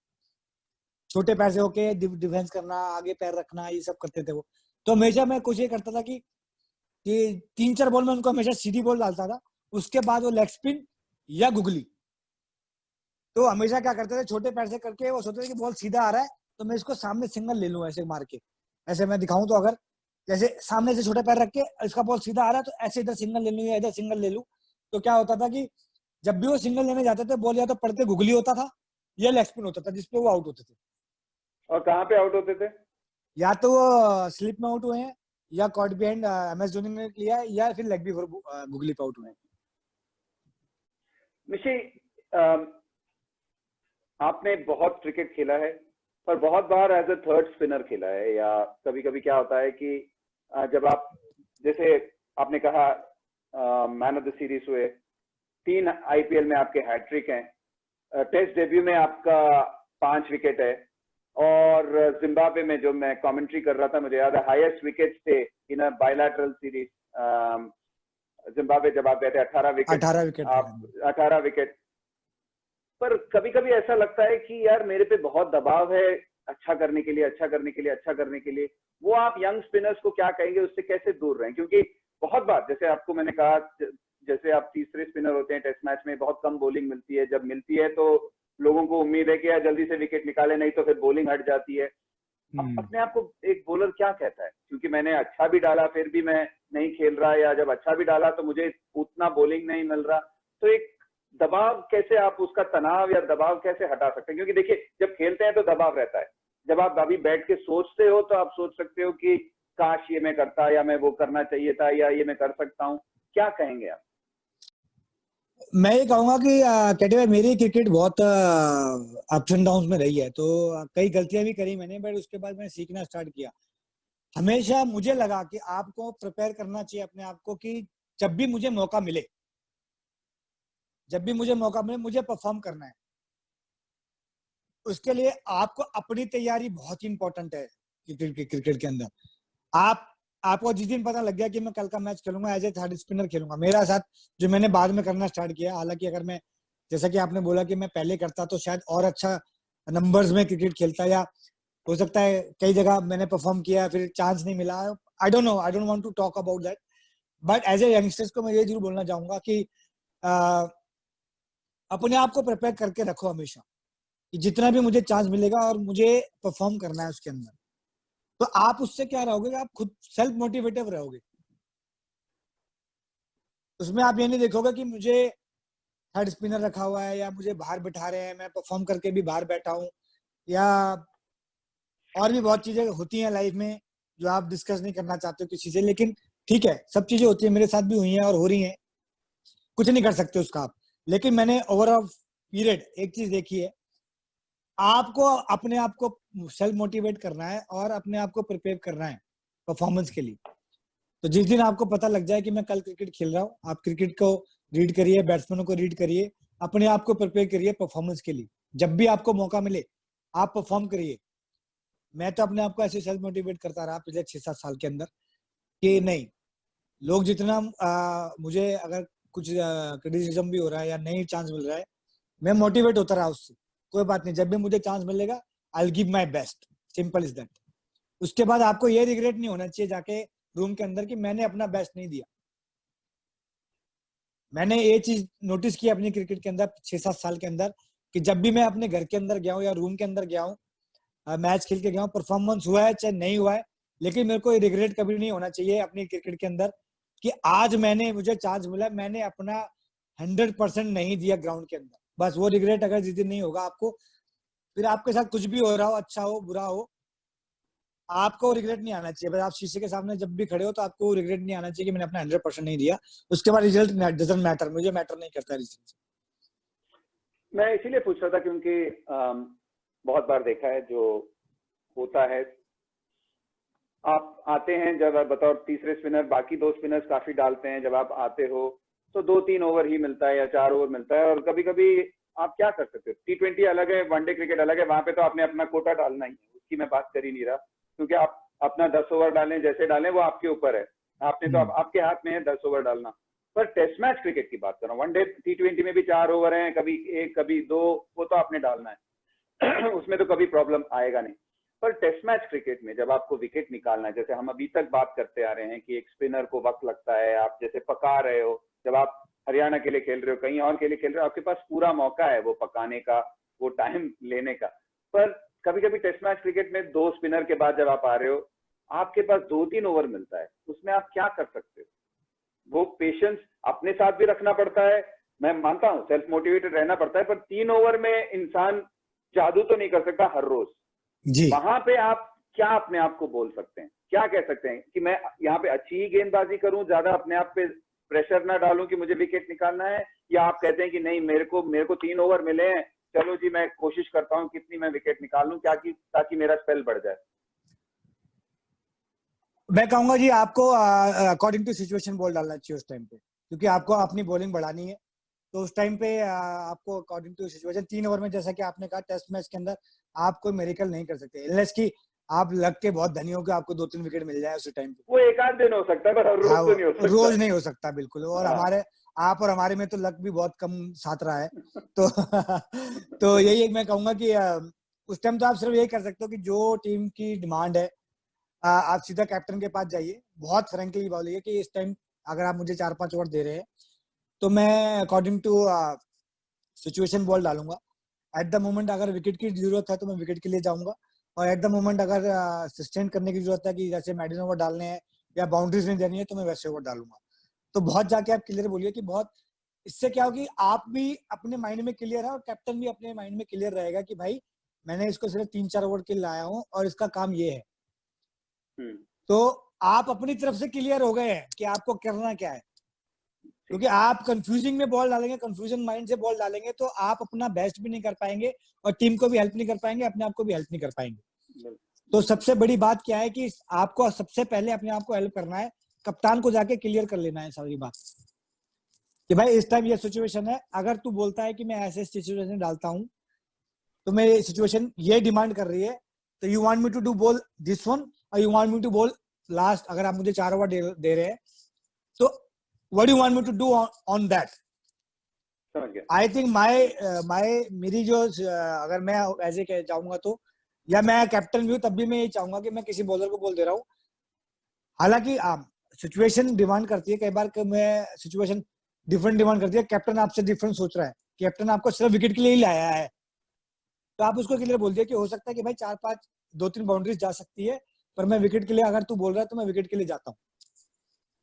छोटे पैर से होके डिफेंस करना, आगे पैर रखना, ये सब करते थे वो। तो हमेशा मैं कोशिश करता था कि 3-4 बॉल में उनको हमेशा सीधी बॉल डालता था, उसके बाद वो लेग स्पिन या गुगली। तो हमेशा क्या करते थे, छोटे पैर से करके वो सोचते थे कि बॉल सीधा आ रहा है तो मैं इसको सामने सिंगल ले लूं, ऐसे मार के। ऐसे मैं दिखाऊं तो अगर जैसे सामने से छोटे पैर रख के इसका बॉल सीधा आ रहा है तो ऐसे इधर सिंगल ले लूं या इधर सिंगल ले लूं। तो क्या होता था कि जब भी वो सिंगल लेने जाते थे बॉल या तो पड़ के गुगली होता था या लेग स्पिन होता था, जिसपे वो आउट होते थे। और कहाँ पे आउट होते थे? या तो वो स्लिप में आउट हुए हैं, या कॉट बिहाइंड एमएस धोनी ने लिया है, या फिर लेग बिफोर गुगली पे आउट हुए हैं। निशी, आपने बहुत क्रिकेट खेला है, पर बहुत बार एज अ थर्ड स्पिनर खेला है, या कभी कभी क्या होता है कि जब आप, जैसे आपने कहा मैन ऑफ द सीरीज हुए, 3 आईपीएल में आपके हैट्रिक हैं, टेस्ट डेब्यू में आपका 5 विकेट है, और जिम्बाब्वे में जो मैं कमेंट्री कर रहा था मुझे याद है हाईएस्ट विकेट थे इन अ बायलैटरल सीरीज, जिम्बाब्वे जब आप गए थे 18 विकेट। 18 विकेट आप 18 विकेट। पर कभी कभी ऐसा लगता है कि यार मेरे पे बहुत दबाव है अच्छा करने के लिए, अच्छा करने के लिए, अच्छा करने के लिए। वो आप यंग स्पिनर्स को क्या कहेंगे, उससे कैसे दूर रहें? क्योंकि बहुत बार, जैसे आपको मैंने कहा, जैसे आप तीसरे स्पिनर होते हैं टेस्ट मैच में, बहुत कम बॉलिंग मिलती है, जब मिलती है तो लोगों को उम्मीद है कि यार जल्दी से विकेट निकाले, नहीं तो फिर बॉलिंग हट जाती है। अब अपने आप को एक बॉलर क्या कहता है? क्योंकि मैंने अच्छा भी डाला फिर भी मैं नहीं खेल रहा, या जब अच्छा भी डाला तो मुझे उतना बॉलिंग नहीं मिल रहा। तो एक दबाव कैसे, आप उसका तनाव या दबाव कैसे हटा सकते हैं? क्योंकि देखिए, जब खेलते हैं तो दबाव रहता है, जब आप अभी बैठ के सोचते हो तो आप सोच सकते हो कि काश ये मैं करता, या मैं वो करना चाहिए था, या ये मैं कर सकता हूँ। क्या कहेंगे आप? मैं ये कहूंगा कि कैटी भाई, मेरी क्रिकेट बहुत अप्स एंड डाउन में रही है, तो कई गलतियां भी करी मैंने, बट उसके बाद मैंने सीखना स्टार्ट किया। हमेशा मुझे लगा कि आपको प्रिपेयर करना चाहिए अपने आप को कि जब भी मुझे मौका मिले, जब भी मुझे मौका मिले मुझे परफॉर्म करना है। उसके लिए आपको अपनी तैयारी बहुत ही इंपॉर्टेंट है क्रिकेट के अंदर। आपको जिस दिन पता लग गया कि मैं कल का मैच खेलूंगा, एज ए थर्ड स्पिनर खेलूंगा, मेरा साथ जो मैंने बाद में करना स्टार्ट किया, हालांकि अगर मैं, जैसा कि आपने बोला कि मैं पहले करता तो शायद और अच्छा नंबर्स में क्रिकेट खेलता, या हो सकता है कई जगह मैंने परफॉर्म किया फिर चांस नहीं मिला। I don't know, I don't want to talk about that, but as a youngsters को मैं ये जरूर बोलना चाहूंगा कि अपने आप को प्रिपेयर करके रखो हमेशा, कि जितना भी मुझे चांस मिलेगा और मुझे परफॉर्म करना है उसके अंदर। तो आप उससे क्या रहोगे, आप खुद सेल्फ मोटिवेटिव रहोगे। उसमें आप ये नहीं देखोगे कि मुझे थर्ड स्पिनर रखा हुआ है या मुझे बाहर बिठा रहे हैं, मैं परफॉर्म करके भी बाहर बैठा हूँ, या और भी बहुत चीजें होती हैं लाइफ में जो आप डिस्कस नहीं करना चाहते हो किसी से, लेकिन ठीक है, सब चीजें होती है, मेरे साथ भी हुई हैं और हो रही हैं, कुछ नहीं कर सकते उसका आप। लेकिन मैंने ओवरऑल पीरियड एक चीज देखी है, आपको अपने आप को सेल्फ मोटिवेट करना है और अपने आप को प्रिपेयर करना है परफॉर्मेंस के लिए। तो जिस दिन आपको पता लग जाए कि मैं कल क्रिकेट खेल रहा हूँ, आप क्रिकेट को रीड करिए, बैट्समैनों को रीड करिए, अपने आप को प्रिपेयर करिए परफॉर्मेंस के लिए। जब भी आपको मौका मिले आप परफॉर्म करिए। मैं तो अपने आप को ऐसे सेल्फ मोटिवेट करता रहा पिछले 6-7 साल के अंदर कि नहीं, लोग जितना मुझे अगर कुछ क्रिटिसिज्म भी हो रहा है या नहीं चांस मिल रहा है, मैं मोटिवेट होता रहा उससे, कोई बात नहीं, जब भी मुझे चांस मिलेगा I will give my best, simple is that. उसके बाद आपको ये रिग्रेट नहीं होना चाहिए जाके रूम के अंदर कि मैंने अपना बेस्ट नहीं दिया। मैंने ये चीज नोटिस की अपनी क्रिकेट के अंदर 6-7 साल के अंदर, कि जब भी मैं अपने घर के अंदर गया हूँ या रूम के अंदर गया हूँ, मैच खेल के गया हूँ, परफॉर्मेंस हुआ है चाहे नहीं हुआ है, लेकिन मेरे को रिग्रेट कभी नहीं होना चाहिए अपनी क्रिकेट के अंदर कि आज मुझे चांस मिला, मैंने अपना 100% नहीं दिया ग्राउंड के अंदर। बस वो रिग्रेट अगर जिस दिन नहीं होगा आपको, फिर आपके साथ कुछ भी हो रहा हो, अच्छा हो बुरा हो, आपको रिग्रेट नहीं आना चाहिए। बस आप शीशे के सामने जब भी खड़े हो तो आपको रिग्रेट नहीं आना चाहिए कि मैंने अपना 100% नहीं दिया। उसके बाद रिजल्ट डजंट मैटर, मुझे मैटर नहीं करता रिजल्ट। मैं इसीलिए पूछ रहा था क्योंकि बहुत बार देखा है जो होता है, आप आते हैं जब बतौर तीसरे स्पिनर, बाकी 2 स्पिनर्स काफी डालते हैं, जब आप आते हो तो 2-3 ओवर ही मिलता है या 4 ओवर मिलता है, और कभी कभी आप क्या कर सकते हो। T20 अलग है, वनडे क्रिकेट अलग है, वहां पे तो आपने अपना कोटा डालना ही है, उसकी मैं बात कर ही नहीं रहा, क्योंकि आप अपना 10 ओवर डालें जैसे डालें वो आपके ऊपर है, आपने तो आपके हाथ में है 10 ओवर डालना। पर टेस्ट मैच क्रिकेट की बात कर रहा हूँ, वनडे T20 में भी 4 ओवर हैं, कभी 1 कभी 2, वो तो आपने डालना है उसमें तो कभी प्रॉब्लम आएगा नहीं। पर टेस्ट मैच क्रिकेट में जब आपको विकेट निकालना है, जैसे हम अभी तक बात करते आ रहे हैं कि एक स्पिनर को वक्त लगता है, आप जैसे पका रहे हो, जब आप हरियाणा के लिए खेल रहे हो, कहीं और के लिए खेल रहे हो, आपके पास पूरा मौका है वो पकाने का, वो टाइम लेने का। पर कभी कभी टेस्ट मैच क्रिकेट में 2 स्पिनर के बाद जब आप आ रहे हो, आपके पास 2-3 ओवर मिलता है, उसमें आप क्या कर सकते हो। वो पेशेंस अपने साथ भी रखना पड़ता है, मैं मानता हूँ सेल्फ मोटिवेटेड रहना पड़ता है, पर 3 ओवर में इंसान जादू तो नहीं कर सकता हर रोज। जी। वहां पे आप क्या अपने आप को बोल सकते हैं, क्या कह सकते हैं कि मैं यहाँ पे अच्छी ही गेंदबाजी करूं, ज्यादा अपने आप पे प्रेशर ना डालूं कि मुझे विकेट निकालना है, या आप कहते हैं कि नहीं मेरे को 3 ओवर मिले हैं, चलो जी मैं कोशिश करता हूं कितनी मैं विकेट निकाल लूं क्या कि ताकि मेरा स्पेल बढ़ जाए। मैं कहूंगा जी आपको अकॉर्डिंग टू सिचुएशन बॉल डालना चाहिए उस टाइम पे, क्योंकि आपको अपनी बॉलिंग बढ़ानी है। तो उस टाइम पे आपको अकॉर्डिंग टू सिचुएशन 3 ओवर में, जैसा कि आपने कहा टेस्ट मैच के अंदर आप कोई मेरिकल नहीं कर सकते, अनलेस कि आप लग के बहुत धनी हो कि आपको 2-3 विकेट मिल जाए उस टाइम पे। वो एक आध दिन हो सकता है पर हर रोज हाँ, तो नहीं हो सकता। रोज नहीं हो सकता बिल्कुल। और हाँ। हमारे आप और हमारे में तो लक भी बहुत कम साथ रहा है तो तो यही मैं कहूंगा कि उस टाइम तो आप सिर्फ यही कर सकते हो कि जो टीम की डिमांड है आप सीधा कैप्टन के पास जाइए। बहुत फ्रेंकली बोलिए कि इस टाइम अगर आप मुझे 4-5 ओवर दे रहे हैं तो मैं अकॉर्डिंग टू सिचुएशन बॉल डालूंगा। एट द मोमेंट अगर विकेट की जरूरत है तो मैं विकेट के लिए जाऊंगा, और एट द मोमेंट अगर सस्टेन करने की जरूरत है कि जैसे मेडिन ओवर डालने हैं या बाउंड्रीज नहीं देनी है तो मैं वैसे ओवर डालूंगा। तो बहुत जाके आप क्लियर बोलिए कि बहुत, इससे क्या होगी आप भी अपने माइंड में क्लियर है और कैप्टन भी अपने माइंड में क्लियर रहेगा कि भाई मैंने इसको सिर्फ 3-4 ओवर के लिए लाया हूँ और इसका काम ये है। तो आप अपनी तरफ से क्लियर हो गए हैं कि आपको करना क्या है, क्योंकि आप कंफ्यूजिंग में बॉल डालेंगे, कंफ्यूजन माइंड से बॉल डालेंगे तो आप अपना बेस्ट भी नहीं कर पाएंगे और टीम को भी हेल्प नहीं कर पाएंगे, अपने आप को भी हेल्प नहीं कर पाएंगे। तो सबसे बड़ी बात क्या है कि आपको सबसे पहले अपने आप को हेल्प करना है, कप्तान को जाके क्लियर कर लेना है सारी बात कि भाई इस टाइम ये सिचुएशन है। अगर तू बोलता है कि मैं ऐसे सिचुएशन डालता हूं तो मैं सिचुएशन ये डिमांड कर रही है, तो you want me to do bowl this one और you want me to bowl last. अगर आप मुझे 4 ओवर दे रहे हैं तो what do you want me to do on that. I think मेरी जो अगर मैं ऐसे कह चाहूंगा तो, या मैं कैप्टन भी हूँ तब भी मैं ये चाहूंगा कि मैं किसी बॉलर को बोल दे रहा हूँ। हालांकि सिचुएशन डिमांड करती है कई बार कि मैं सिचुएशन डिफरेंट डिमांड करती है, कैप्टन आपसे डिफरेंट सोच रहा है, कैप्टन आपको सिर्फ विकेट के लिए ही लाया है, तो आप उसको क्लियर बोल दिया कि हो सकता है कि भाई 4-5 2-3 बाउंड्रीज जा सकती है पर मैं विकेट के लिए, अगर तू बोल रहा है तो मैं विकेट के लिए जाता हूँ।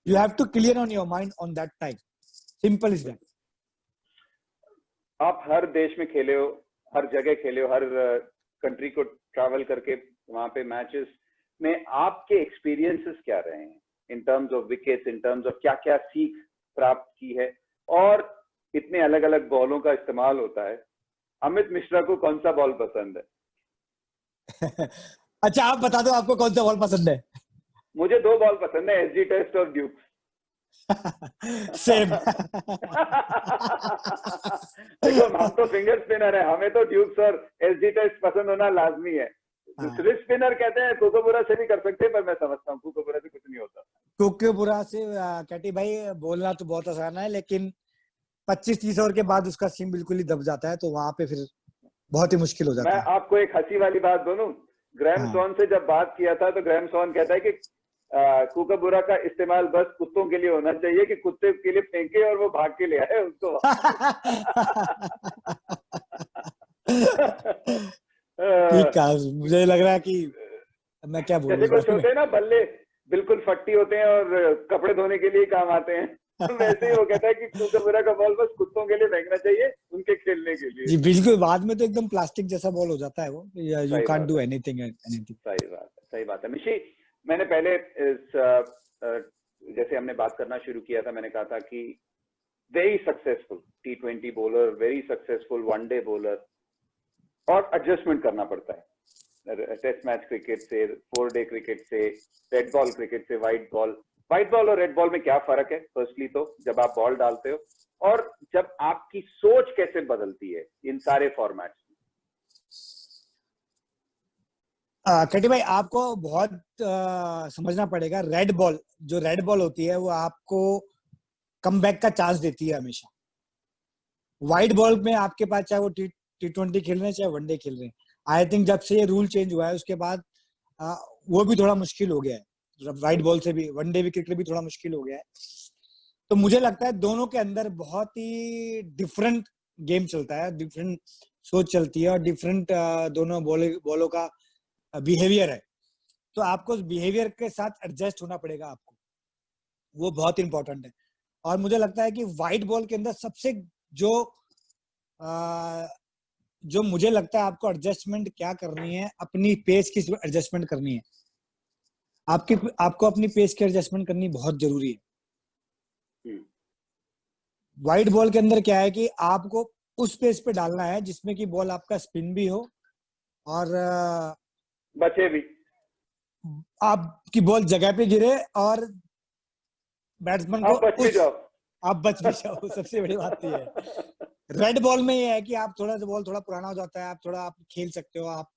You have to clear on your mind on that time, simple is that. आप हर देश में खेले हो, हर जगह खेले हो, हर कंट्री को ट्रैवल करके वहां पे मैचेस में आपके एक्सपीरियंसेस क्या रहे हैं in terms of wickets, in terms of क्या क्या सीख प्राप्त की है। और इतने अलग अलग बॉलों का इस्तेमाल होता है, अमित मिश्रा को कौन सा बॉल पसंद है? अच्छा आप बता दो आपको कौन सा बॉल पसंद है। मुझे 2 बॉल पसंद है, एसजी टेस्ट और ड्यूक्स। सेम। देखो हम तो फिंगर स्पिनर है, हमें तो ड्यूक्स और एसजी टेस्ट पसंद होना लाजमी है। दूसरे स्पिनर कहते हैं कोकोपुरा से भी कर सकते हैं, पर मैं समझता हूँ कोकोपुरा से कुछ नहीं होता। कोकोपुरा से कैटी भाई बोलना तो बहुत आसान है, लेकिन 25-30 ओवर के बाद उसका सीम बिल्कुल ही दब जाता है, तो वहां पे फिर बहुत ही मुश्किल हो जाता मैं है। आपको एक हंसी वाली बात बोलूं, ग्रैम सॉन से जब बात किया था तो ग्रैम सॉन कहता है कि कूकाबूरा का इस्तेमाल बस कुत्तों के लिए होना चाहिए कि कुत्ते के लिए फेंके और वो भाग के ले आए उसको। ठीक कहा, मुझे लग रहा है कि मैं क्या बोलूं जैसे इस कुछ बारे में। होते हैं ना बल्ले, बिल्कुल फट्टी होते हैं और कपड़े धोने के लिए काम आते हैं। वैसे ही वो कहता है कि कूकाबूरा का बॉल बस कुत्तों के लिए फेंकना चाहिए, उनके खेलने के लिए। जी बिल्कुल, बाद में तो एकदम प्लास्टिक जैसा बॉल हो जाता है वो, यू सही कांट बात डू है, एनीथिंग एनीथिंग। सही बात है, सही बात है मिशी। मैंने पहले इस जैसे हमने बात करना शुरू किया था, मैंने कहा था कि very successful T20 bowler, very successful one day bowler, और एडजस्टमेंट करना पड़ता है टेस्ट मैच क्रिकेट से, 4 डे क्रिकेट से, रेड बॉल क्रिकेट से व्हाइट बॉल। व्हाइट बॉल और रेड बॉल में क्या फर्क है? फर्स्टली तो जब आप बॉल डालते हो, और जब आपकी सोच कैसे बदलती है इन सारे फॉर्मेट्स में। कटी भाई, आपको बहुत समझना पड़ेगा। रेड बॉल, जो रेड बॉल होती है वो आपको कमबैक का चांस देती है हमेशा। व्हाइट बॉल में आपके पास चाहे वो T20 खेल रहे हैं चाहे वनडे खेल रहे हैं, आई थिंक जब से ये रूल चेंज हुआ है उसके बाद वो भी थोड़ा मुश्किल हो गया है। व्हाइट बॉल से भी वनडे भी क्रिकेट भी थोड़ा मुश्किल हो गया है। तो मुझे लगता है दोनों के अंदर बहुत ही डिफरेंट गेम चलता है, डिफरेंट सोच चलती है, और डिफरेंट दोनों बॉलों का बिहेवियर है। तो आपको उस बिहेवियर के साथ एडजस्ट होना पड़ेगा आपको, वो बहुत इंपॉर्टेंट है। और मुझे लगता है कि व्हाइट बॉल के अंदर सबसे जो जो मुझे लगता है आपको एडजस्टमेंट क्या करनी है, अपनी पेस की एडजस्टमेंट करनी है। आपको अपनी पेस की एडजस्टमेंट करनी बहुत जरूरी है। व्हाइट बॉल के अंदर क्या है कि आपको उस पेस पे डालना है जिसमें कि बॉल आपका स्पिन भी हो और बचे भी, आपकी बॉल जगह पे गिरे और बैट्समैन को आप बच भी जाओ। आप बच भी जाओ। सबसे बड़ी बात ये है। रेड बॉल में ये है कि आप थोड़ा सा बॉल थोड़ा पुराना हो जाता है, आप खेल सकते हो, आप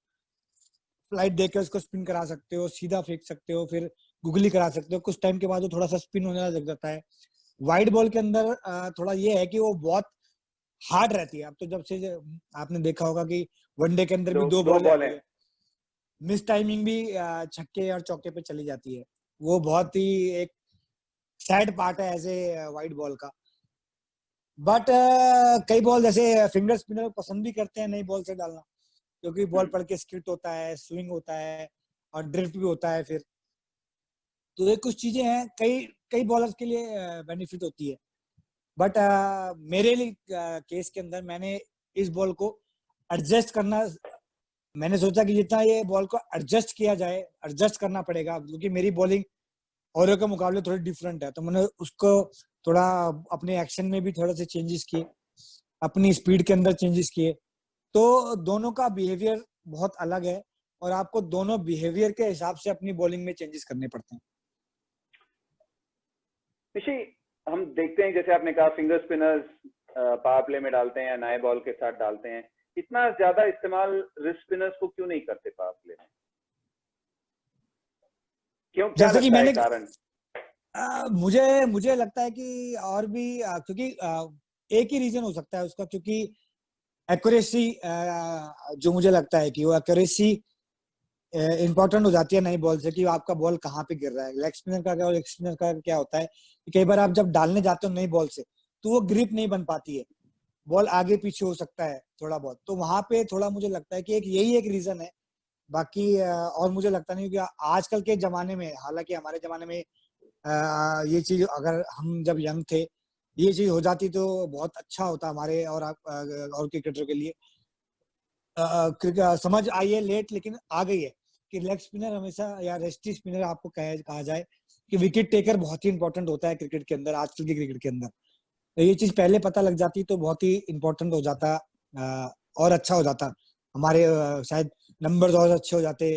फ्लाइट देके उसको स्पिन करा सकते हो, सीधा फेंक सकते हो, फिर गुगली करा सकते हो। कुछ टाइम के बाद वो थोड़ा सा स्पिन होने लग जाता है। व्हाइट बॉल के अंदर थोड़ा ये है कि वो बहुत हार्ड रहती है। अब तो जब से आपने देखा होगा कि वनडे के अंदर भी दो दो बॉल बॉल है, मिस टाइमिंग भी छक्के और चौके पे चली जाती है। वो बहुत ही एक सैड पार्ट है ऐसे व्हाइट बॉल का। बट कई बॉल जैसे फिंगर स्पिनर पसंद भी करते हैं नई बॉल से डालना, क्योंकि बॉल पड़ के स्किट होता है, स्विंग होता है और ड्रिफ्ट भी होता है। फिर तो ये कुछ चीजें हैं, कई कई बॉलर्स के लिए बेनिफिट होती है। बट मेरे लिए केस के अंदर मैंने इस बॉल को एडजस्ट करना, मैंने सोचा कि जितना ये बॉल को एडजस्ट किया जाए, एडजस्ट करना पड़ेगा, क्योंकि मेरी बॉलिंग औरों के मुकाबले थोड़ी डिफरेंट है। तो मैंने उसको थोड़ा अपने एक्शन में भी थोड़ा से चेंजेस किए, अपनी स्पीड के अंदर चेंजेस किए। तो दोनों का बिहेवियर बहुत अलग है और आपको दोनों बिहेवियर के हिसाब से अपनी बॉलिंग में चेंजेस करने पड़ते हैं। निशी, हम देखते हैं जैसे आपने कहा फिंगर स्पिनर्स पावर प्ले में डालते हैं या नए बॉल के साथ डालते हैं, इतना ज्यादा इस्तेमाल रिस्ट स्पिनर्स को क्यों नहीं करते पावर प्ले में? क्यों, क्या जैसे कि लगता है मैंने कारण? मुझे मुझे लगता है कि और भी क्योंकि एक ही रीजन हो सकता है उसका, क्योंकि एक्यूरेसी, जो मुझे लगता है कि वो एक्यूरेसी इंपॉर्टेंट हो जाती है नई बॉल से, कि आपका बॉल कहाँ पे गिर रहा है। लेग स्पिनर का क्या होता है कि कई बार आप जब डालने जाते हो नई बॉल से तो वो ग्रिप नहीं बन पाती है, बॉल आगे पीछे हो सकता है थोड़ा बहुत। तो वहां पे थोड़ा मुझे लगता है कि यही एक रीजन है। बाकी और मुझे लगता नहीं कि आजकल के जमाने में, हालांकि हमारे जमाने में ये चीज अगर हम जब यंग थे ये चीज हो जाती तो बहुत अच्छा होता हमारे और क्रिकेटर के लिए। समझ आई है लेट, लेकिन आ गई है कि लेग स्पिनर हमेशा या रेस्टी स्पिनर आपको कहा जाए कि विकेट टेकर बहुत ही इंपॉर्टेंट होता है क्रिकेट के अंदर, आजकल के क्रिकेट के अंदर। तो ये चीज पहले पता लग जाती तो बहुत ही इंपॉर्टेंट हो जाता और अच्छा हो जाता हमारे, शायद नंबर्स और अच्छे हो जाते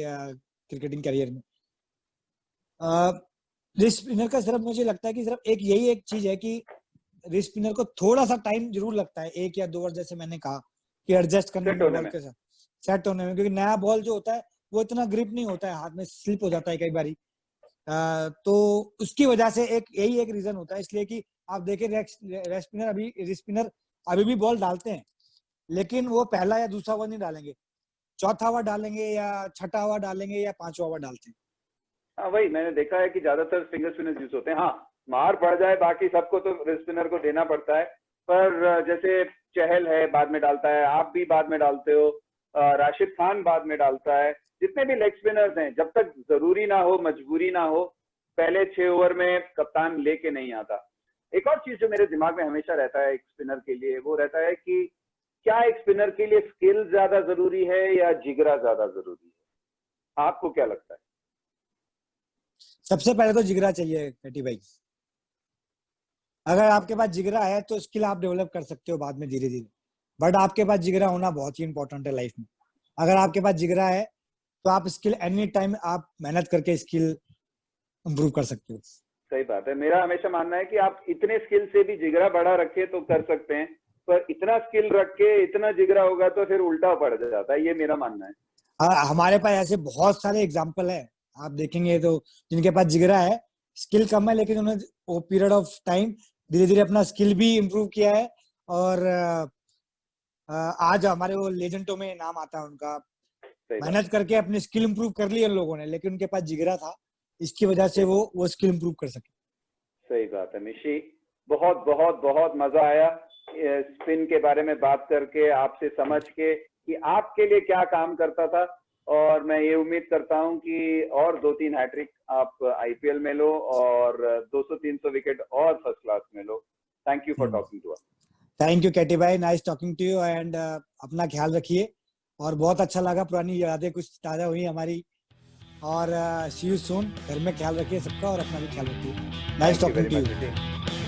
क्रिकेटिंग करियर में। रिस्ट स्पिनर का सिर्फ मुझे लगता है कि सिर्फ यही एक चीज है कि रिस्ट स्पिनर को थोड़ा सा टाइम जरूर लगता है, 1 या 2 ओवर जैसे मैंने कहा, कि एडजस्ट करने सेट में होने बॉल में। के साथ, सेट होने में। क्योंकि नया बॉल जो होता है वो इतना ग्रिप नहीं होता है, हाथ में स्लिप हो जाता है कई बारी। तो उसकी वजह से यही एक रीजन होता है। इसलिए कि आप देखें रिस्ट स्पिनर अभी भी बॉल डालते हैं, लेकिन वो पहला या दूसरा ओवर नहीं डालेंगे, चौथा ओवर डालेंगे या छठा ओवर डालेंगे या 5वां ओवर डालते हैं। हाँ वही मैंने देखा है कि ज्यादातर फिंगर स्पिनर्स यूज होते हैं। हाँ मार पड़ जाए बाकी सबको तो रिस्ट स्पिनर को देना पड़ता है, पर जैसे चहल है बाद में डालता है, आप भी बाद में डालते हो, राशिद खान बाद में डालता है, जितने भी लेग स्पिनर्स हैं, जब तक जरूरी ना हो, मजबूरी ना हो, पहले 6 ओवर में कप्तान लेके नहीं आता। एक और चीज जो मेरे दिमाग में हमेशा रहता है एक स्पिनर के लिए, वो रहता है कि क्या एक स्पिनर के लिए स्किल ज्यादा जरूरी है या जिगरा ज्यादा जरूरी है? आपको क्या लगता है? सबसे पहले तो जिगरा चाहिए कटी भाई। अगर आपके पास जिगरा है तो स्किल आप डेवलप कर सकते हो बाद में धीरे धीरे, बट आपके पास जिगरा होना बहुत ही इंपॉर्टेंट है लाइफ में। अगर आपके पास जिगरा है तो आप स्किल एनी टाइम आप मेहनत करके स्किल इम्प्रूव कर सकते हो। सही बात है। मेरा हमेशा मानना है कि आप इतने स्किल से भी जिगरा बड़ा रखे तो कर सकते हैं, पर इतना स्किल रख के इतना जिगरा होगा तो फिर उल्टा पड़ जाता है, ये मेरा मानना है। हमारे पास ऐसे बहुत सारे एग्जाम्पल है, आप देखेंगे तो जिनके पास जिगरा है, स्किल कम है, लेकिन उन्होंने वो पीरियड ऑफ टाइम धीरे धीरे अपना स्किल भी इम्प्रूव किया है, और आज हमारे वो लेजेंडों में नाम आता है उनका। मेहनत करके अपनी स्किल इम्प्रूव कर ली उन लोगों ने, लेकिन उनके पास जिगरा था, इसकी वजह से वो स्किल इम्प्रूव कर सके। सही बात है निशी, बहुत बहुत बहुत मजा आया स्पिन के बारे में बात करके, आपसे समझ के कि आपके लिए क्या काम करता था, और मैं ये उम्मीद करता हूं कि और 2-3 हैट्रिक आप आईपीएल में लो और 200-300 विकेट और फर्स्ट क्लास में लो। Thank you for talking to us. Thank you कैटी भाई, nice talking to you, and अपना ख्याल रखिए। और बहुत अच्छा लगा, पुरानी यादें कुछ ताजा हुई हमारी, और सी यू सून। घर में ख्याल रखिए सबका और अपना भी ख्याल रखिए। Nice talking to you.